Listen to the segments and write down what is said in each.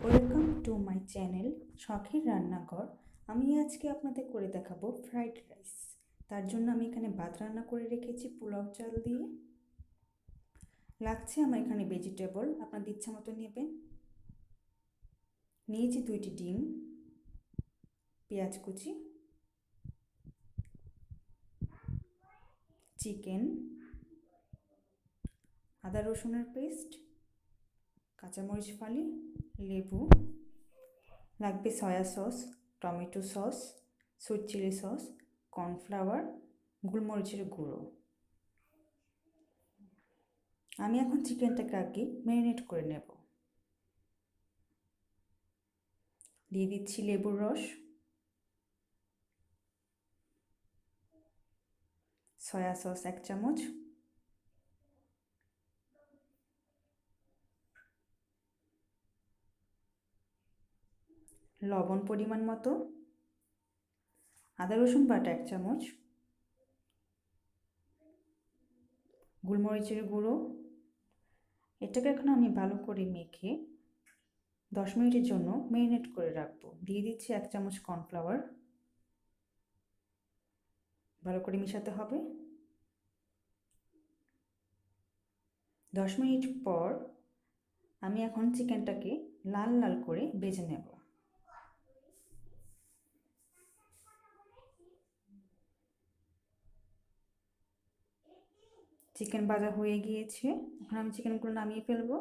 Welcome to my channel শখের রান্নাঘর। আমি আজকে আপনাদের করে দেখাবো ফ্রাইড রাইস। তার জন্য আমি এখানে ভাত রান্না করে রেখেছি পোলাও চাল দিয়ে। লাগছে আমার এখানে ভেজিটেবল, আপনাদের ইচ্ছা মতো নেবেন। নিয়েছি 2টি ডিম, পেঁয়াজ কুচি, চিকেন, আদা রসুনের পেস্ট, কাঁচামরিচ ফালি, লেবু, লাগবে soya sauce, tomato sauce, sweet chilli sauce, cornflour, গোলমরিচের গুঁড়ো। আমি এখন চিকেনটাকে আগে ম্যারিনেট করে নেব। দিয়ে দিচ্ছি লেবুর রস, সয়া সস 1 চামচ, লবণ পরিমাণ মতো, আদা রসুন বাটা 1 চামচ, গোলমরিচের গুঁড়ো। এটাকে এখন আমি ভালো করে মেখে 10 মিনিটের জন্য ম্যারিনেট করে রাখবো। দিয়ে দিচ্ছি 1 চামচ কর্নফ্লাওয়ার, ভালো করে মিশাতে হবে। 10 মিনিট পর আমি এখন চিকেনটাকে লাল লাল করে ভেজে নেব। চিকেন ভাজা হয়ে গিয়েছে, এখন আমি চিকেনগুলো নামিয়ে ফেলবো।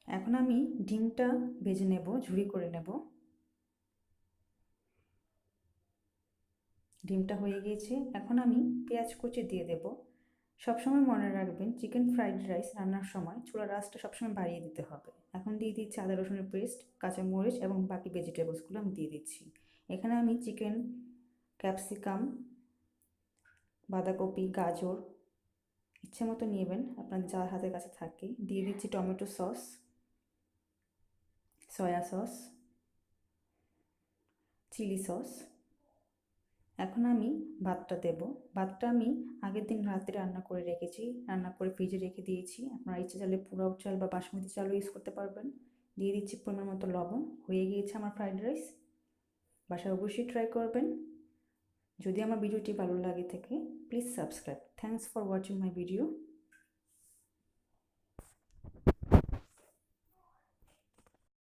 এখন আমি ডিমটা ভেজে নেব, ঝুরি করে নেব। ডিমটা হয়ে গিয়েছে, এখন আমি পেঁয়াজ কুচি দিয়ে দেব। সবসময় মনে রাখবেন চিকেন ফ্রাইড রাইস রান্নার সময় চুলার আঁচটা সবসময় বাড়িয়ে দিতে হবে। এখন দিয়ে দিচ্ছি আদা রসুনের পেস্ট, কাঁচামরিচ এবং বাকি ভেজিটেবলসগুলো আমি দিয়ে দিচ্ছি। এখানে আমি চিকেন, ক্যাপসিকাম, বাঁধাকপি, গাজর ইচ্ছে মতো নেবেন আপনাদের যার হাতের কাছে থাকে। দিয়ে দিচ্ছি tomato sauce, soya sauce, chilli sauce. এখন আমি ভাতটা দেব। ভাতটা আমি আগের দিন রাতে রান্না করে রেখেছি, রান্না করে ফ্রিজে রেখে দিয়েছি। আপনারা ইচ্ছে চাইলে পোলাও চাল বা বাসমতি চালও ইউজ করতে পারবেন। দিয়ে দিচ্ছি পরিমাণ মতো লবণ। হয়ে গিয়েছে আমার ফ্রাইড রাইস। বাসায় অবশ্যই ট্রাই করবেন। যদি আমার ভিডিওটি ভালো লাগে থাকে please subscribe. Thanks for watching my video.